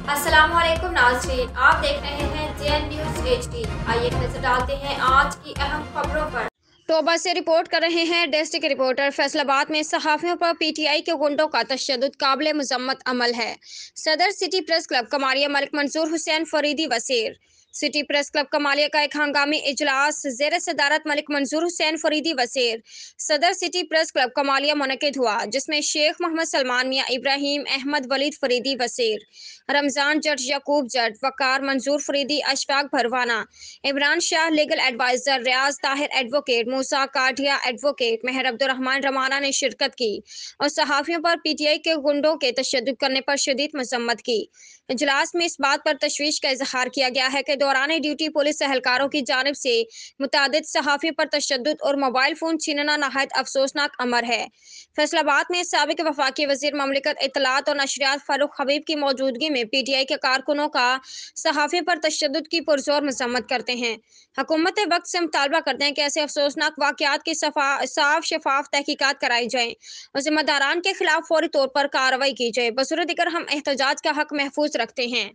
अस्सलाम वालेकुम नाज़रीन, आप देख रहे हैं JN न्यूज़ HD। आइए नजर डालते हैं आज की अहम खबरों पर। टोबा से रिपोर्ट कर रहे हैं डिस्ट्रिक्ट रिपोर्टर। फैसलाबाद में सहाफ़ियों पर PTI के गुंडों का तशद्दुद काबिल मजम्मत अमल है। सदर city press club Kamalia Malik मंजूर Hussain Faridi Wasir. City press club Kamalia का एक हंगामी इजलास ज़ेर सदारत मलिक मंजूर हुसैन फरीदी वसीर सदर सिटी प्रेस क्लब कमालिया मुनक़िद हुआ, जिसमें शेख मोहम्मद सलमान मियाँ इब्राहिम अहमद वलीद फरीदी वसीर, रमज़ान जट यकूब जट, वकार मंजूर फरीदी, अशफाक भरवाना, इमरान शाह लीगल एडवाइज़र, रियाज ताहिर एडवोकेट, मूसा काठिया एडवोकेट, मेहर अब्दुर्रहमान रमाना ने शिरकत की और सहाफ़ियों पर PTI के गुंडों के तशद्दुद करने पर शदीद मजम्मत की। इजलास में इस बात पर तशवीश का इजहार किया गया है कि दौरान ड्यूटी पुलिस एहलकारों की जानिब से मुतादिद सहाफ़ी पर तशद्दुद और मोबाइल फ़ोन छीनना नहायत अफसोसनाक अमर है। फैसलाबाद में साबिक वफाकी वज़ीर ममलिकत इत्तलात और नशरियात फारूक हबीब की मौजूदगी में PTI के कारकुनों का सहाफ़ी पर तशद्दुद की पुरजोर मजम्मत करते हैं। हुकूमत वक्त से मुतालबा करते हैं कि ऐसे अफसोसनाक वाक़यात की साफ शफाफ तहकीकात कराई जाए और जिम्मेदारान के खिलाफ फौरी तौर पर कार्रवाई की जाए। बसुर दिगर हम एहतजाज का हक महफूज रखते हैं।